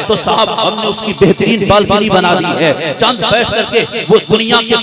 तो साहब हमने उसकी बेहतरीन बालकनी बना दी है। चंद बैठ करके वो दुनिया के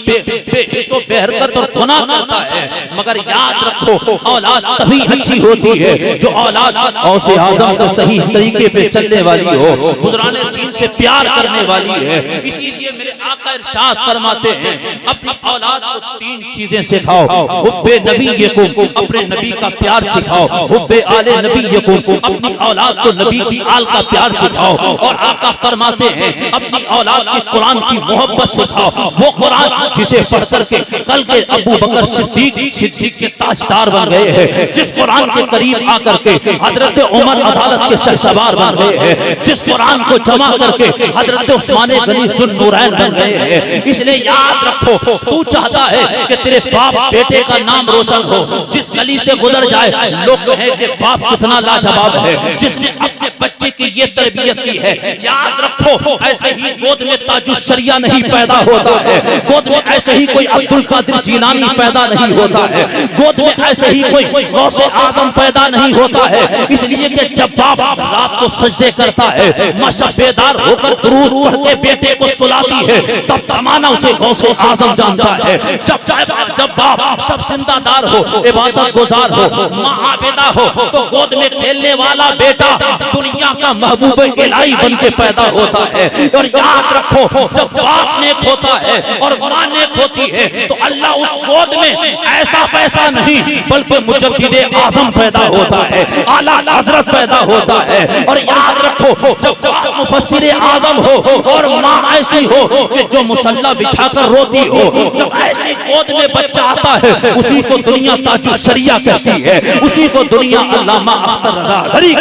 बेहरकत और गुनाह करता है। मगर याद रखो औलाद तभी अच्छी होती है जो औलाद औसे आज़म के सही तरीके पे चलने वाली हो, गुजराने दीन से प्यार करने वाली है। इसीलिए मेरे आका इरशाद फरमाते हैं अपनी औलाद को तीन चीजें सिखाओ। हुब्बे नबीयकुम, अपने नबी का प्यार सिखाओ। हुब्बे आले नबीयकुम, अपनी औलाद को नबी की आल का प्यार सिखाओ। और आका फरमाते हैं अपनी औलाद की कुरान की मोहब्बत सिखाओ। वो कुरान जिसे पढ़ करके कल के अबू बकर सिद्दीक के ताजदार बन गए हैं, जिस कुरान के करीब आकर के हजरत उमर अदालत के सरसवार बन गए हैं, जिस कुरान को जमा करके हजरत उस्मान गनी सुन्नूरैन बन गए हैं। इसलिए याद रखो तू चाहता है कि तेरे बाप बेटे का नाम रोशन हो, जिस गली से गुजर जाए लोग कहें कि बाप कितना लाजवाब है, जिसने अपने बच्चे की ये तरबियत की है। याद रखो ऐसे ही गोद में ताजुश्शरिया नहीं पैदा होता है, गोद में ऐसे ही कोई अब्दुल कादिर जीलानी पैदा नहीं होता है, गोद में ऐसे ही कोई गौसे आजम पैदा नहीं होता है। इसलिए कि जब बाप रात को सजदे करता है, माशा बेदार होकर दुरूद पढ़ के बेटे को सुलाती है, तब तमाना उसे गौसे आजम जानता है। जब बाप सब जिंदादार हो, इबादत गुजार हो, माँ आबिदा हो, तो गोद में खेलने वाला बेटा दुनिया का महबूब इलाही बन के पैदा होता है। और याद रखो जब बाप नेक होता है और माँ नेक होती है तो अल्लाह उस गोद में ऐसा पैसा नहीं बल्कि मुजद्दिदे आजम पैदा होता है, आला हजरत पैदा होता है। और याद रखो जब बाप मुफस्सिर आजम हो और माँ ऐसी हो कि जो मुसल्ला बिछाकर रोती हो, जब ऐसी गोद में बच्चा आता है उसी को दुनिया ताजुश्शरिया कहती है, उसी को दुनिया अल्लामा अख्तर रज़ा गरी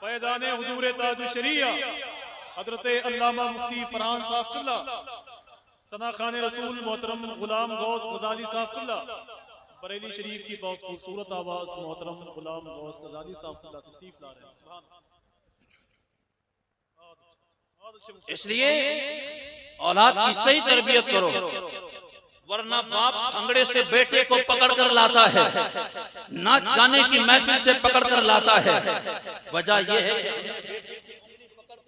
फैज़ाने हुज़ूर ताजुश्शरिया हज़रत अल्लामा मुफ्ती फरहान साहब क़िबला, सना खाने रसूल मोहतरम गुलाम गौस गजाली साहब क़िबला, बरेली शरीफ की बहुत खूबसूरत आवाज़ मोहतरम गुलाम गौस गजाली साहब क़िबला तशरीफ ला रहे हैं। इसलिए औलाद की सही तरबियत करो, वरना बाप अंगड़े से बेटे को पकड़ कर लाता है, नाच गाने की महफिल से पकड़ कर लाता है। वजह यह है कि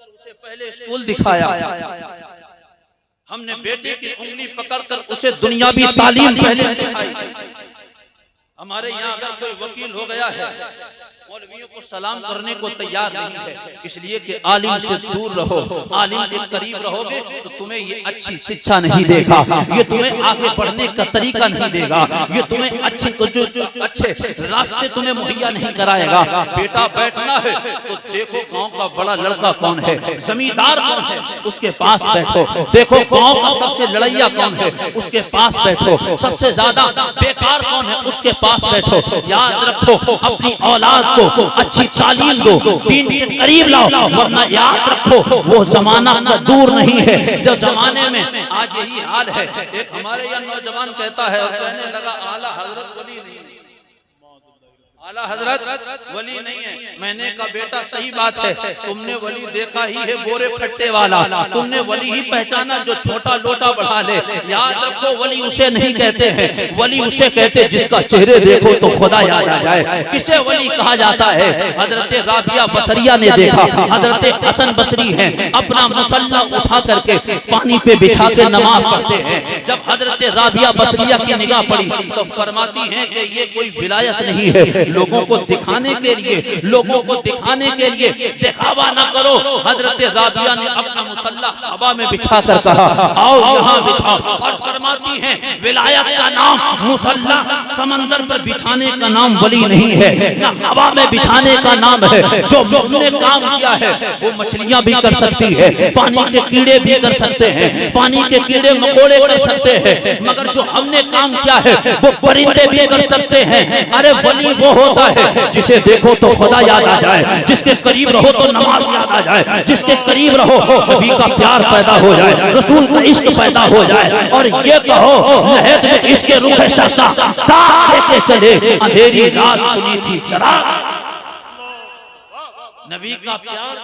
उसे पहले स्कूल दिखाया, हमने बेटे की उंगली पकड़कर उसे दुनियावी तालीम पहले सिखाई। हमारे यहाँ अगर कोई वकील हो गया है मौलवियों को सलाम करने को तैयार नहीं है, इसलिए कि आलिम से दूर रहो। आलिम के करीब रहोगे तो तुम्हें ये अच्छी शिक्षा नहीं देगा, ये तुम्हें आगे बढ़ने का तरीका नहीं देगा, ये तुम्हें अच्छे रास्ते तुम्हें मुहैया नहीं कराएगा। बेटा बैठना है तो देखो गांव का बड़ा लड़का कौन है, जमींदार कौन है, उसके पास बैठो। देखो गांव का सबसे लड़ैया कौन है, उसके पास बैठो। सबसे ज्यादा बेकार कौन है, उसके पास बैठो। याद रखो अपनी औलाद को अच्छी तालीम दो, दीन के करीब लाओ, वरना याद रखो वो जमाना का दूर नहीं है जो जमाने में आज यही हाल है। एक हमारे यहाँ नौजवान कहता है और कहने लगा आला हजरत वली नहीं है, आला हजरत वली नहीं है। मैंने कहा बेटा सही बात है, तुमने वली देखा ही है बोरे फट्टे वाला, तुमने वली ही पहचाना जो छोटा लोटा बढ़ा ले। याद रखो वली उसे नहीं कहते हैं, वली उसे कहते जिसका चेहरे देखो तो खुदा याद आ जाए। किसे वली कहा जाता है? हजरत राबिया बसरिया ने देखा, हजरत हसन बसरी है अपना मुसल्ला उठा करके पानी पे बिछा के नमाज पढ़ते हैं। जब हजरत राबिया बसरिया की निगाह पड़ी तो फरमाती है कि ये कोई विलायत नहीं है, लोगों को दिखाने के लिए, लोगों को दिखाने के लिए दिखावा ना करो। हजरत राबिया ने अपना मुसल्ला हवा में बिछा कर कहा आओ यहाँ बिछाओ, और फरमाती हैं विलायत का नाम मुसल्ला समंदर पर बिछाने का नाम वली नहीं है, ना हवा में बिछाने का नाम है। जो हमने काम किया है वो मछलियां भी कर सकती है, पानी के कीड़े भी कर सकते हैं, पानी के कीड़े मकोड़े कर सकते हैं, मगर जो हमने काम किया है वो परिंदे भी कर सकते हैं। अरे वली वो होता है जिसे देखो तो खुदा याद आ जाए, जिसके करीब रहो तो नमाज याद आ जाए, जिसके करीब रहो नबी का प्यार पैदा हो जाए, रसूल का इश्क पैदा हो जाए, और ये कहो लहद में इश्क रुख शक्का ताक लेके चले अंधेरी रात सुनी थी चराग। नबी का प्यार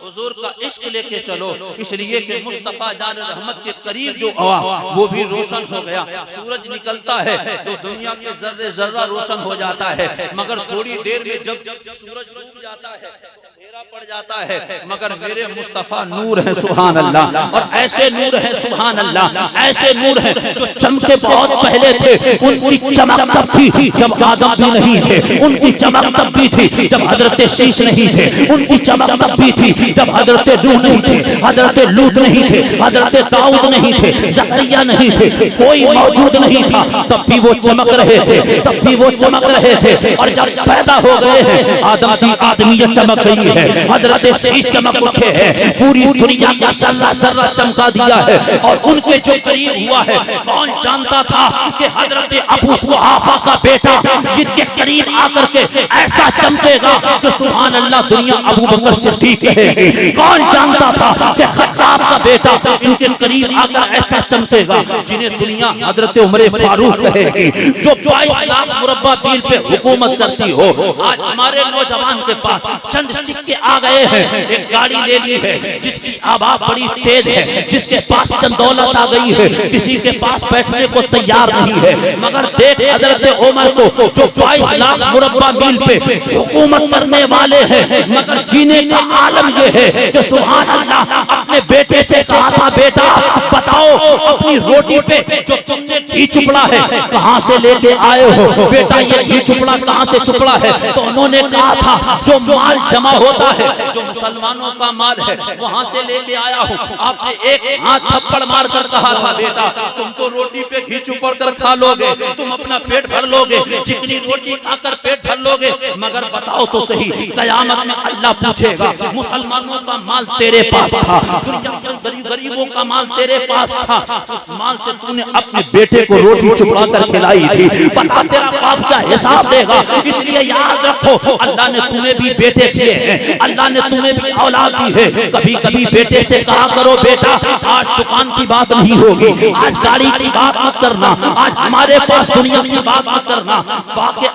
हुजूर का इश्क लेके चलो, इसलिए कि मुस्तफा जान रहमत के करीब जो हुआ वो भी रोशन हो गया। सूरज निकलता है तो दुनिया के जर्रे जर्रा रोशन हो जाता है, मगर थोड़ी देर में जब सूरज डूब जाता है अंधेरा पड़ जाता है, मगर मेरे मुस्तफा नूर है सुभान अल्लाह। और ऐसे नूर है सुभान अल्लाह, ऐसे नूर है जो चमके बहुत पहले थे। उनकी चमक तब थी जब आदम भी नहीं थे, उनकी चमक तब भी थी जब हजरत शीश नहीं थे, उनकी चमक तब भी थी जब हजरत नूह नहीं थे, हजरत लूत नहीं थे, हजरत दाऊद नहीं थे, जकरिया नहीं थे, कोई मौजूद नहीं था, तब भी वो चमक रहे थे, तब भी वो चमक रहे थे। और जब पैदा हो गए हैं आदम की आदमियत चमक गई है, हजरत शीश चमक उठे हैं, पूरी दुनिया का जर्रा जर्रा चमका दिया है। और उनके जो करीब हुआ है, कौन जानता था कि हजरत अबू कुहाफा का बेटा जिनके करीब आकर के ऐसा चमकेगा कि सुभान अल्लाह दुनिया अबू बकर सिद्दीक कहेगी। कौन जानता था कि खत्ताब का बेटा इनके करीब आकर ऐसा चमकेगा जिन्हें दुनिया हजरत उमर फारूक कहेगी, जो 22 लाख मुरब्बा मील पे हुकूमत करती हो। आज हमारे नौजवान के पास चंद सिक्के आ गए हैं, एक गाड़ी ले ली है जिसकी आवाज बड़ी तेज है, जिसके पास चंद दौलत आ गई है, किसी के पास बैठने को तैयार नहीं है। मगर देख हजरत उमर को जो 22 लाख मुरब्बा मील पे हुकूमत करने वाले हैं, मगर जीने का आलम यह है कि सुभान अल्लाह अपने बेटे से कहा था, बेटा बताओ अपनी रोटी पे जो तुमने घी चुपड़ा है कहां से लेके आए हो, बेटा ये घी चुपड़ा कहां से चुपड़ा है। तो उन्होंने कहा था जो माल जमा होता है, जो मुसलमानों का माल है वहां से लेके आया हूं। आपने एक हाथ थप्पड़ मार कर कहा था, बेटा तुम तो रोटी पे घी चुपड़ कर खा लोगे, तुम अपना पेट भर लोगे, चिकनी रोटी खाकर पेट भर लोगे, मगर बताओ तो सही कयामत में अल्लाह पूछेगा मुसलमानों का माल तेरे पास था, दुनिया के गरीबों का माल तेरे पास था, उस माल से तूने अपने बेटे को रोटी चुपड़ा कर खिलाई थी, बता तेरा बाप क्या हिसाब देगा। इसलिए याद रखो अल्लाह ने तुम्हें भी बेटे दिए हैं, अल्लाह ने तुम्हें भी औलाद दी है। कभी कभी बेटे से कहा करो, बेटा आज दुकान की बात नहीं होगी, आज गाड़ी की बात मत करना, आज हमारे पास दुनिया की बात मत करना, बाकी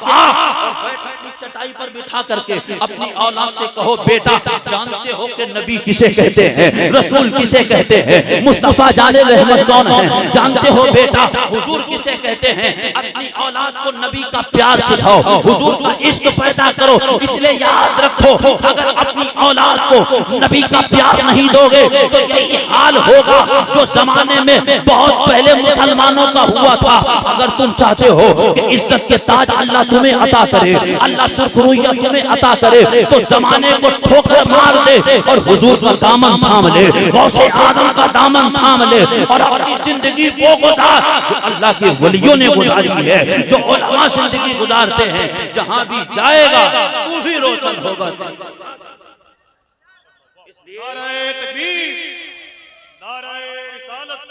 चटाई पर बिठा करके अपनी औलाद से कहो, बेटा जानते हो कि नबी किसे कहते हैं, रसूल किसे कहते हैं, मुस्तफा जाने रहमत कौन है, जानते हो बेटा हुजूर किसे कहते हैं। अपनी औलाद को नबी का प्यार सिखाओ, हुजूर का इश्क पैदा करो। इसलिए याद रखो अगर अपनी औलाद को नबी का प्यार नहीं दोगे तो यही हाल होगा जो जमाने में बहुत पहले मुसलमानों का हुआ था। अगर तुम चाहते हो कि इज्जत के ताज अल्लाह तुम्हें अता करे, अल्लाह सुरखरुइया तुम्हें अता करे, तो जमाने को ठोकर मार दे और हुजूर का दामन थाम ले, गौसे आजम का दामन थाम ले और अपनी जिंदगी वो गुजार जो अल्लाह के वलियों ने गुजारी है, जो उलमा जिंदगी गुजारते हैं। जहां भी जाएगा तू भी रोशन होगा। नाराए तकबीर, नाराए रिसालत,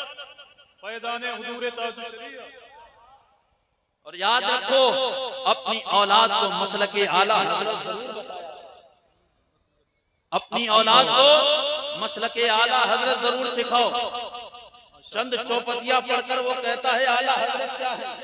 फैज़ाने हुजूर ताजुश शरीयत। और याद रखो अपनी औलाद को मसलके आला हज़रत जरूर बताया, अपनी औलाद को मसलके आला हज़रत जरूर सिखाओ। चंद चौपतिया पढ़कर वो कहता है आला हज़रत क्या है,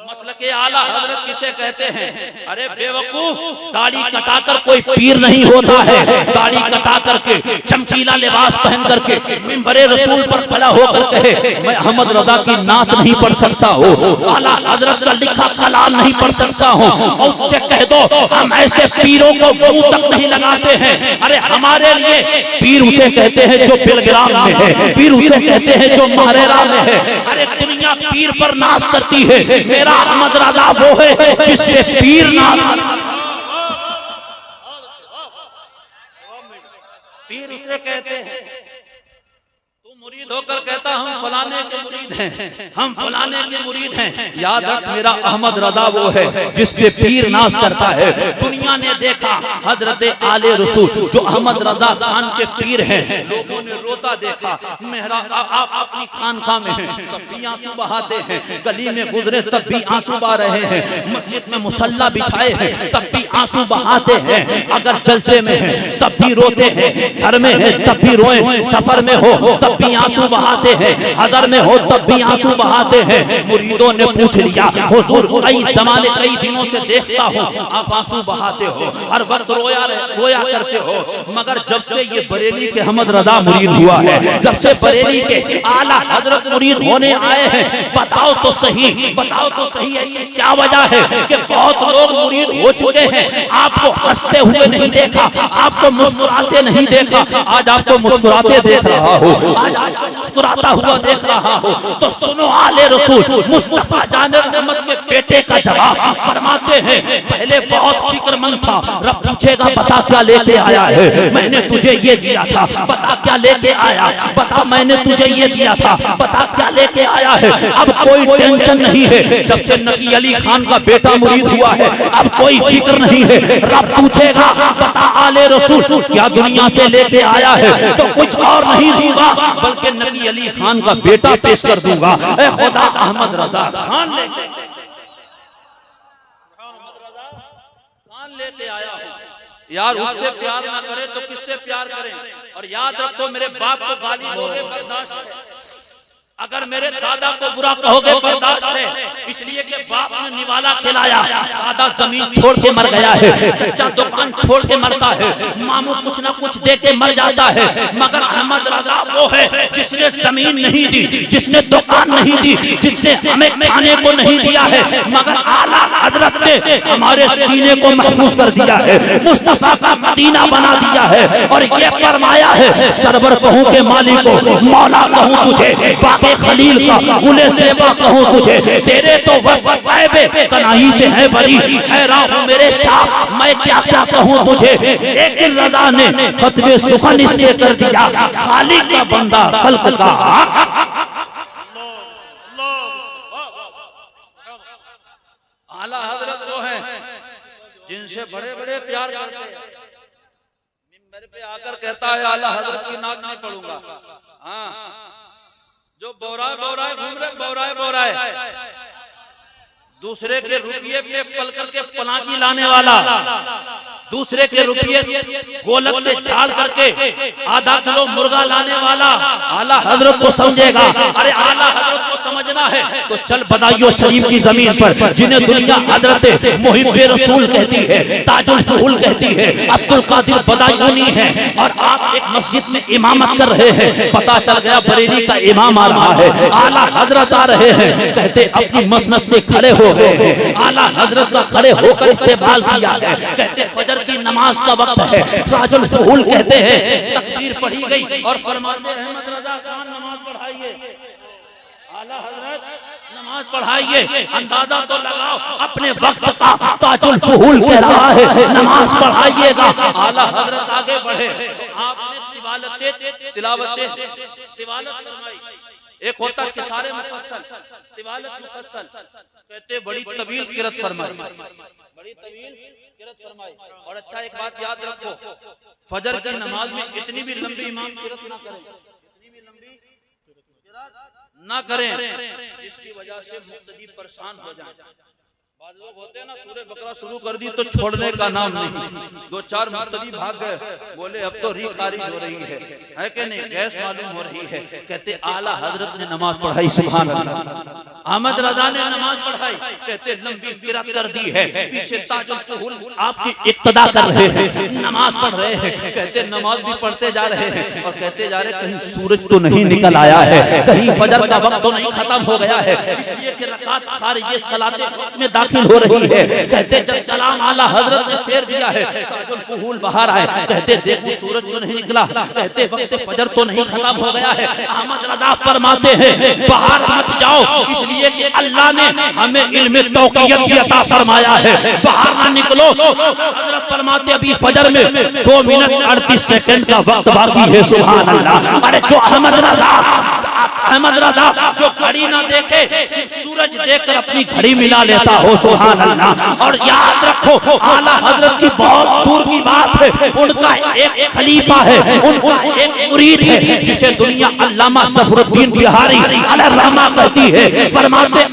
मसलके आला हजरत किसे कहते हैं। अरे बेवकूफ, दाढ़ी कटाकर कोई पीर नहीं होता है, दाढ़ी कटा करके चमकीला लिबास पहन करके मिंबरे रसूल पर खड़ा होकर कहे मैं अहमद रजा की नात नहीं पढ़ सकता हूँ, आला हजरत का लिखा कलाम नहीं पढ़ सकता हूँ, और उससे कह दो हम ऐसे पीरों को मुंह तक नहीं लगाते हैं। अरे हमारे लिए पीर उसे कहते हैं जो बिलग्राम में है, पीर उसे कहते हैं जो महरेरा में है। अरे दुनिया पीर पर नाज करती है, मेरा अहमद रजा वो है जिसपे पीर नाज, पीर उसे कहते हैं। मुरीद होकर कहता हम फलाने के मुरीद हैं, हम फलाने के मुरीद हैं। याद रख मेरा अहमद रजा वो है जिस पे पीर नाज करता है। दुनिया ने देखा हजरत आले रसूल जो अहमद रजा खान के पीर हैं, लोगों ने रोता देखा। मेहरा आप अपनी खानका में हैं तब भी आंसू बहाते हैं, गली में गुजरे तब भी आंसू बहा रहे हैं, मस्जिद में मुसल्ला बिछाए हैं तब भी आंसू बहाते हैं, अगर जलसे में है तब भी रोते हैं, घर में है तब भी रोए, सफर में हो तब भी आंसू बहाते हैं, हज़र में हो तब भी आंसू बहाते हैं। मुरीदों ने पूछ लिया हुजूर कई जमाने कई दिनों से देखता हूँ आप आंसू बहाते फरमाते हो, हर वक्त रोया करते हो, मगर जब से ये बरेली के अहमद रजा मुरीद हुआ है, जब से बरेली के आला हजरत मुरीद होने आए हैं, बताओ तो सही ऐसी क्या वजह है कि बहुत लोग मुरीद हो चुके हैं, आपको हंसते हुए नहीं देखा, आपको मुस्कुराते नहीं देखा, आज आपको मुस्कुराते देख रहा हो, आज आपको मुस्कुराता हुआ देख रहा हो। तो सुनो आले रसूल मुस्तफा जान रहमत के बेटे का जवाब फरमाते हैं, पहले बहुत फिक्रमंद था, रब पूछेगा बता क्या लेके आया है, मैंने तुझे ये दिया था, बता क्या लेके आया, बता मैंने तुझे ये दिया था, बता क्या लेके आया है। अब कोई टेंशन नहीं है, जब से नबी अली खान का बेटा मुरीद हुआ है, अब कोई फिक्र नहीं है, रब पूछेगा बता आले रसूल क्या दुनिया से लेके आया है, तो कुछ और नहीं दूंगा बल्कि नबी अली खान का बेटा पेश कर दूंगा। ए खुदा अहमद रजा खान लेके आया हूं। यार उससे प्यार ना करे तो किससे प्यार करें। और याद रखो मेरे बाप को गाली दोगे बर्दाश्त है, अगर मेरे दादा को बुरा कहोगे बर्दाश्त है, इसलिए कि बाप ने निवाला खिलाया, दादा जमीन छोड़ के मर गया है, चचा दुकान छोड़ के मरता है, मामू कुछ ना कुछ दे के मर जाता है, मगर अहमद रजा वो है जिसने जमीन नहीं दी, जिसने दुकान नहीं दी, जिसने हमें खाने को नहीं दिया है, मगर आला हजरत ने हमारे सीने को महफूज कर दिया है, मुस्तफा का मदीना बना दिया है। और ये फरमाया है सरवर कहूं के मालिक को, मौला कहूं तुझे, बाकी खलील का उन्हें सेवा कहूं तुझे, तेरे तो वस्फ़ तनाही से है बरी, हैरान हूं मेरे शाह मैं क्या क्या कहूं तुझे। लेकिन रजा ने खत्मे सुखन इसलिए कर दिया, खालिक का बंदा खल्क का आला हजरत वो है जिनसे बड़े बड़े प्यार करते हैं। मिंबर पे आकर कहता है आला हजरत की नाक नहीं पढ़ूंगा, हाँ जो बोराए घूम रहे बोराए दूसरे के रुपये पे पल करके पलाकी लाने वाला, दूसरे के रुपये गोलक से झाड़ करके आधा किलो मुर्गा लाने वाला आला हजरत को समझेगा। अरे आला हजरत को समझना है तो चल बदायूं शरीफ की जमीन पर, जिन्हें दुनिया हजरत मुहिब्बे रसूल कहती है, ताजुल फूल कहती है, अब्दुल कादिर बदायूनी है, और आप एक मस्जिद में इमामत कर रहे हैं, पता चल गया बरेली का इमाम आ रहा है, आला हजरत आ रहे हैं, कहते अपनी मसनद से खड़े हो गए हैं, आला हजरत का खड़े होकर इस्तेमाल किया है, कहते फजर की नमाज का वक्त है, ताजुल फूल कहते हैं, तकबीर पढ़ी गई और फरमाते हैं अहमद रजा खान नमाज पढ़ाइए, आला हजरत नमाज पढ़ाइए, अंदाजा तो लगाओ अपने वक्त का ताजुल फूल कह रहा है नमाज पढ़ाइएगा। आला हजरत आगे बढ़े, आपने तिलावत फरमाई, एक होता है किसारे मुफस्सल, तिलावत मुफस्सल, कहते बड़ी तवील किरत फरमाई, बड़ी तवील किरत फरमाई। और अच्छा एक बात याद रखो, फजर की नमाज में इतनी भी लंबी इमाम किरत ना करें, इतनी भी लंबी किरत ना करें जिसकी वजह से मुक्तदी परेशान हो जाए। बाद लोग होते हैं ना, सूरह बकरा शुरू कर दी तो छोड़ने का नाम नहीं, दो चार मुक्तदी भाग गए, बोले अब तो री खारिज हो रही है कि नहीं, गैस मालूम हो रही है। कहते आला हजरत ने नमाज पढ़ाई, सुभान अल्लाह, अहमद रजा ने नमाज पढ़ाई, कहते लंबी किरात कर दी है, पीछे ताजुल फूल आपकी इक्तदा कर रहे हैं, नमाज पढ़ रहे हैं, कहते नमाज भी पढ़ते जा रहे हैं और कहते जा रहे कहीं सूरज तो नहीं निकल आया है, कहीं फजर का वक्त तो नहीं खत्म हो गया है, इसलिए कि रकात खारिज सलाते वक्त में दाखिल हो रही है। कहते जब सलाम आला हजरत ने फेर दिया है, ताजुल फूल बाहर आए, कहते देखो सूरज तो नहीं निकला, कहते वक्त फजर तो नहीं खत्म हो गया है। अहमद रजा फरमाते हैं बाहर मत जाओ, इसलिए कि अल्लाह ने हमें इल्म तौक़ीयत भी अता फरमाया है, बाहर ना निकलो। हजरत फरमाते अभी फजर में 2 मिनट 38 सेकंड का वक्त बाकी है, सुभान अल्लाह। अरे जो अहमद रजा जो घड़ी ना देखे, सिर्फ सूरज देखकर अपनी घड़ी मिला लेता हो, सुभान अल्लाह। और याद रखो आला हजरत की बहुत दूर की बात है, उनका एक खलीफा है, उनका एक मुरीद है जिसे दुनिया अल्लामा ज़फरुद्दीन बिहारी अलैहिर्रहमा कहती है। फरमाते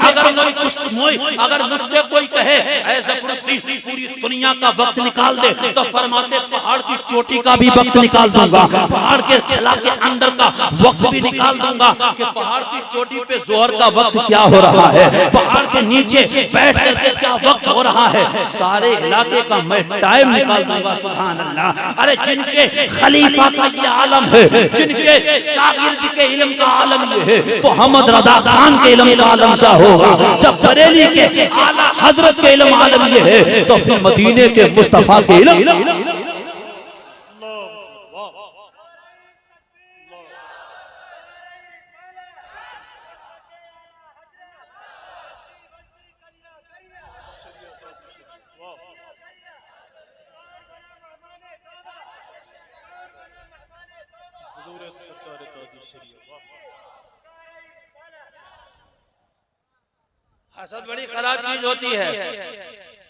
अगर मुझसे कोई कहे ऐ ज़फरुद्दीन पूरी दुनिया का वक्त निकाल दे, तो फरमाते पहाड़ की चोटी का भी वक्त निकाल दूंगा, पहाड़ के खिला के अंदर का वक्त भी निकाल दूंगा, कि पहाड़ की चोटी पे जोहर का वक्त क्या हो रहा है, पहाड़ के नीचे बैठ करके क्या वक्त हो रहा है, सारे इलाके का मैं टाइम निकाल दूंगा। सुभान अल्लाह। अरे जिनके खलीफा का ये आलम है, जिनके शागिर्द के इल्म का आलम ये है, तो हमद रजा खान के इल्म का आलम क्या होगा। जब बरेली के आला हजरत के इल्म आलम ये है, तो फिर मदीने के मुस्तफा के इल्म। हसद बड़ी खराब चीज होती है।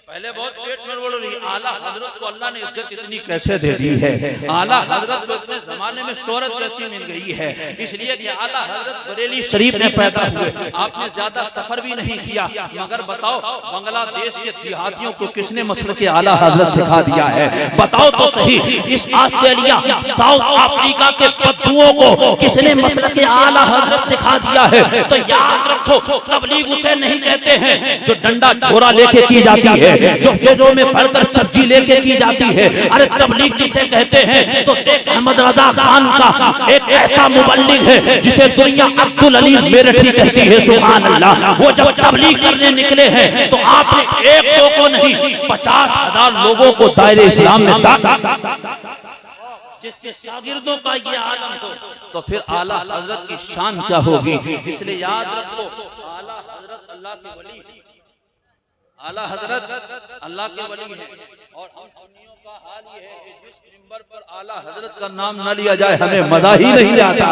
पहले बहुत पेट में बोल रही, आला हजरत को अल्लाह ने इज्जत इतनी कैसे दे दी है, आला हजरत को इतने जमाने में शोहरत कैसी मिल गई है। इसलिए कि आला हजरत बरेली शरीफ में पैदा हुए, आपने ज्यादा सफर भी नहीं किया, मगर बताओ बांग्लादेश के देहातियों को किसने मसले के आला हजरत सिखा दिया है, बताओ तो सही। इस ऑस्ट्रेलिया साउथ अफ्रीका के बद्दुओं को किसने मसले के आला हजरत सिखा दिया है। तो याद रखो, तबलीग उसे नहीं कहते हैं जो डंडा झोरा लेके की जाती है, जो जेजों में भरकर सब्जी लेके की जाती है। अरे तबलीग किसे कहते हैं, तो देख अहमद रजा खान का एक ऐसा मुबल्लिग है जिसे दुनिया अब्दुल अली मेरठी कहती है। सुभान अल्लाह। वो जब तबलीग करने निकले हैं तो आपने एक दो को नहीं 50,000 लोगों को दायरे इस्लाम में जिसके शागिर्दों का ये आलम हो, तो फिर आला हजरत की शान क्या होगी। इसलिए याद रखो, आला हजरत अल्लाह के वली, आला हजरत अल्लाह के वली है। और हम सुन्नियों का हाल ये है कि जिस मिंबर पर आला हजरत का नाम न लिया जाए हमें मजा ही नहीं आता।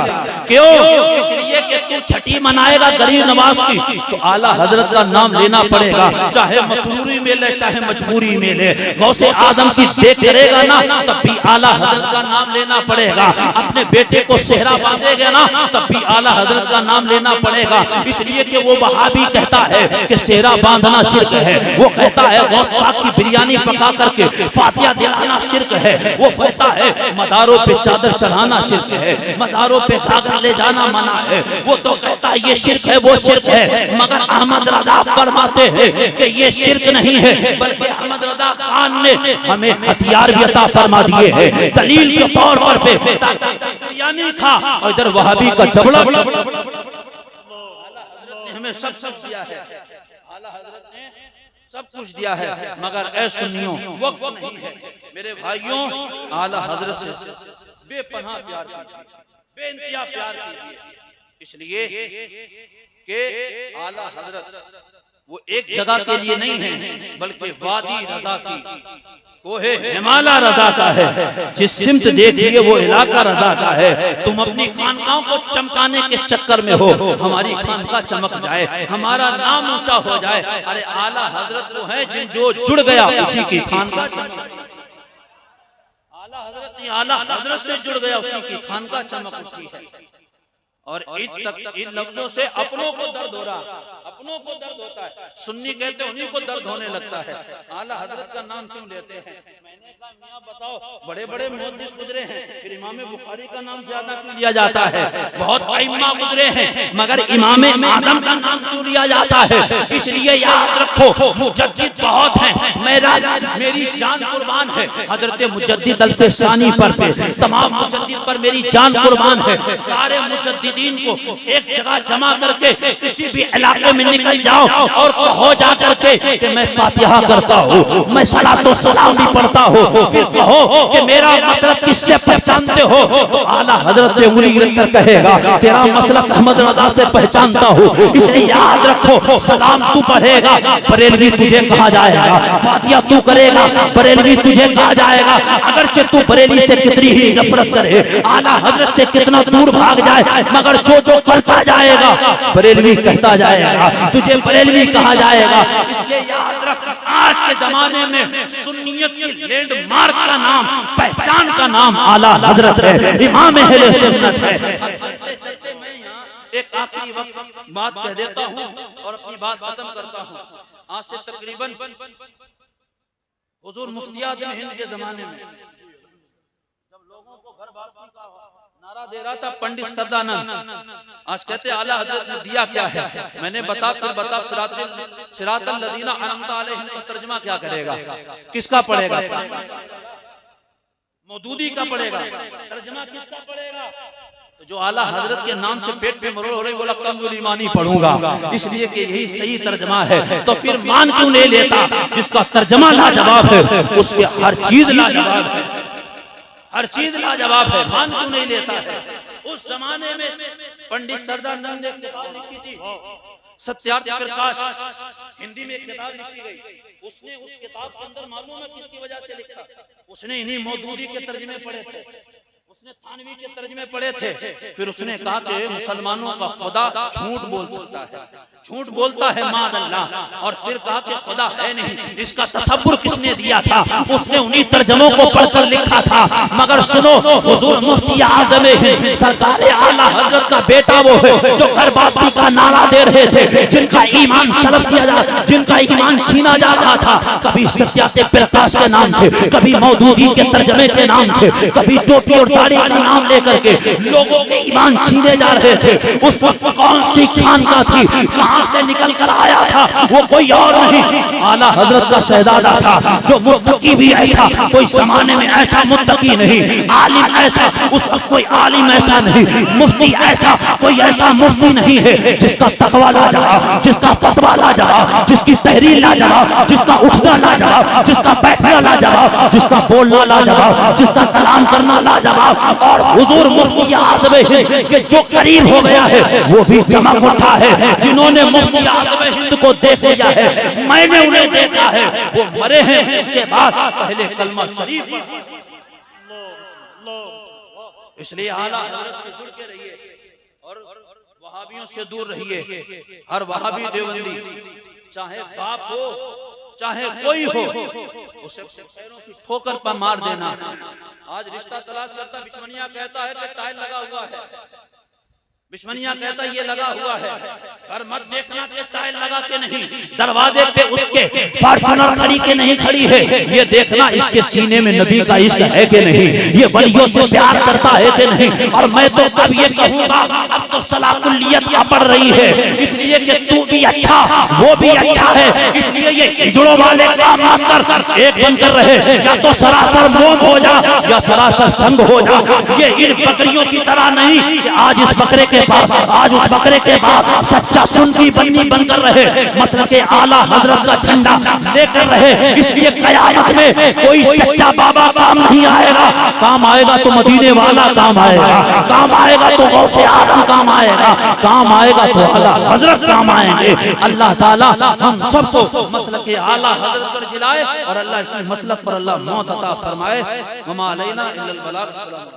क्यों? इसलिए कि तू छठी मनाएगा गरीब नवाज की, तो आला हजरत का नाम लेना पड़ेगा, चाहे मसरूरी में ले चाहे मजबूरी में ले। गौसे आदम की देख करेगा ना, तब भी आला हजरत का नाम लेना पड़ेगा। अपने बेटे को सेहरा बांधेगा ना, तब भी आला हजरत का नाम लेना पड़ेगा। इसलिए कि वो वहाबी कहता है कि सेहरा बांधना शिर्क है, वो कहता है गौस पाक की बिरयानी पका करके फातिहा दिलाना शिर्क है, वो कहता है मदारों पे चादर चढ़ाना शिर्क है, मदारों पे घाघर ले जाना मना है। वो तो कहता है ये शिर्क है, वो शिर्क है। मगर अहमद रजा फरमाते हैं कि ये शिर्क नहीं है, बल्कि अहमद रजा खान ने हमें हथियार भी अता फरमा दिए हैं दलील के तौर पर बिरयानी खा, और इधर वहाबी का जबड़ा हमें सब दिया है। आला हजरत ने सब कुछ दिया है, मगर ऐ सुन्नियों वक्त नहीं है। मेरे भाइयों, आला हजरत से बेपनाह प्यार कीजिए, बेइंतहा प्यार कीजिए। इसलिए कि आला हजरत वो एक जगह के लिए नहीं है, बल्कि वादी रजा की कोहे हिमालय रजा का है। जिस सिमत देखिए वो इलाका रजा का है। तुम अपनी खानकाओं को चमकाने के चक्कर में हो, हमारी खानका चमक जाए, हमारा नाम ऊंचा हो जाए। अरे आला हजरत वो है जिन जो जुड़ गया उसी की खानका चमक। आला हजरत आला हजरत से जुड़ गया उसी की खानका चमक उठी है। और इन लफ्जों से अपनों को दर्द हो रहा, अपनों को दर्द होता है। सुन्नी कहते हैं उन्हीं को दर्द होने लगता है। आला हजरत का नाम क्यों लेते हैं? मैंने कहा मियां बताओ, बड़े बड़े मुहद्दिस गुजरे हैं, फिर इमाम बुखारी का नाम ज्यादा क्यों लिया जाता है? बहुत अइम्मा गुजरे हैं, मगर इमाम आदम का नाम क्यों लिया जाता है? इसलिए याद रखो, मुजद्दिद बहुत हैं, मेरी जान कुर्बान है हजरत मुजद्दिद अल्फसानी पर पे, तमाम मुजद्दिद पर मेरी जान कुर्बान है। सारे मुजद्दिद को एक जगह जमा करके किसी भी इलाके में निकल जाओ और कहो जा करके कि मैं फातिहा करता हूँ, मैं सलातो सलाम भी पढ़ता हूँ, फिर कहो कि मेरा मसलक किससे पहचानते हो, तो आला हजरत ने उंगली रखकर कहेगा तेरा मसलक अहमद रजा से पहचानता हूँ। इसलिए याद रखो, सलाम तू पढ़ेगा बरेलवी तुझे कहा जाएगा, फातिहा तू करेगा बरेलवी तुझे कहा जाएगा। अगरचे तू बरेली से कितनी ही नफरत करे, आला हजरत से कितना दूर भाग जाए, मगर जो करता जाएगा बरेलवी कहता जाएगा, तुझे बरेलवी कहा जाएगा। इसलिए याद रख, आज के जमाने में सुन्नियत की लैंडमार्क का नाम, पहचान का नाम आला हजरत है, इमाम अहले सुन्नत है। चलते चलते मैं यहाँ एक आखिरी वक्त बात कह देता हूँ और अपनी बात खत्म करता हूँ। आज से तकरीबन हुजूर मुफ्ती आज़म हिंद के जमाने में जब लोगों को घर वापसी का नारा दे रहा था पंडित सदानंद, आज कहते आला हजरत ने दिया क्या है। मैंने बता सिरातल लजीना अनअमता अलैहिम का तर्जुमा क्या करेगा, किसका पढ़ेगा, मौदूदी का पढ़ेगा, तर्जुमा किसका पढ़ेगा। तो जो आला हजरत के नाम से पेट पे मरोड़ हो रही, बोला कंजुल ईमानी पढ़ूंगा, इसलिए कि यही सही तर्जमा है। तो फिर मान क्यों नहीं लेता, जिसका तर्जमा लाजवाब है उसके हर चीज लाजवाब है, हर चीज लाजवाब है, मान क्यों नहीं लेता है। उस जमाने में पंडित सदानंद ने किताब लिखी थी, सत्यार्थ प्रकाश, हिंदी में एक किताब लिखी गई। उसने उस किताब के अंदर मालूम है किसकी वजह से लिखा, उसने इन्हीं मौदूदी के तर्जमे पढ़े थे, उसने थानवी के तर्जमे पढ़े थे। फिर उसने कहा कि मुसलमानों का खुदा झूठ बोल सकता है, झूठ बोलता है माअल्लाह। और फिर कहा कि खुदा है नहीं, इसका तसव्वुर किसने दिया था, उसने उन्हीं तर्जमों को पढ़कर लिखा था। मगर सुनो, हुजूर मुफ्ती आज़म हिंद सरकार आला हजरत का बेटा वो है जो घर वापसी का नारा दे रहे थे, जिनका ईमान सलब किया जा, जिनका ईमान छीना जा रहा था, कभी सत्यार्थ प्रकाश के नाम से, कभी मौदूदी के तर्जमे के नाम से, कभी टोपी और दाढ़ी का नाम लेकर के लोगों के ईमान छीने जा रहे थे। उस वक्त कौन सी खानका थी, कहां से निकल कर आया था, वो कोई और नहीं, आला हजरत का शहजादा था। जो मुत्तकी भी ऐसा, कोई जमाने में ऐसा मुत्तकी नहीं, आलिम ऐसा, उस वक्त कोई आलिम ऐसा नहीं, मुफ्ती ऐसा, कोई ऐसा मुफ्ती नहीं है जिसका तकवा लाजवाब, जिसका फतवा लाजवाब, जिसकी तहरीर लाजवाब, जिसका उठना लाजवाब, जिसका बैठना लाजवाब, जिसका बोलना लाजवाब, जिसका कलाम करना लाजवाब। और हुजूर मुफ्ती आज़म हिंद के जो करीब हो गया है वो भी चमक उठा है। जिन्होंने मुफ्ती आज़म हिंद को देख लिया है, मैंने उन्हें देखा है, वो मरे हैं उसके बाद पहले कलमा शरीफ पढ़ा। इसलिए आला हजरत से जुड़ के रहिए और वहाबियों से दूर रहिए। हर वहाबी देवबंदी, चाहे बाप हो चाहे कोई हो, उसे पैरों की ठोकर पर मार देना। आज रिश्ता तलाश करता बिचमनिया कहता है कि टाइल लगा हुआ है, बिचमनिया कहता ये लगा हुआ है, पर मत देखना कि टाइल लगा के नहीं, दरवाजे पे उसके फॉर्च्यूनर खड़ी के नहीं खड़ी है, ये देखना इसके सीने में नबी का इश्क है कि नहीं, ये वलियों से प्यार करता है कि नहीं। और मैं तो अब ये कहूंगा, अब तो सलाकुल्लियत बढ़ रही है, इसलिए कि तू भी अच्छा वो भी अच्छा है, इसलिए ये हिजड़ों वाले काम मत कर, एक बनकर रहे, या तो सरासर मोम हो जा या सरासर संग हो जा। ये इन बकरियों की तरह नहीं कि आज इस बकरे के बाद, आज उस बकरे के बाद सच्चा सुन्नी बन्नी बनकर रहे, मसलक के आला हजरत का झंडा लेकर रहे। इसलिए कयामत में कोई चच्चा बाबा काम नहीं आएगा, काम आएगा तो मदीने वाला काम आएगा, काम आएगा तो गौसे आदम काम आएगा, काम आएगा तो आला हजरत काम आएंगे। अल्लाह ताला हम सबको मसलक के आला हजरत पर जिलाए और अल्लाह इसी मसलक पर अल्लाह मौत अता फरमाए। वमा अलैना इल्लल बलाग।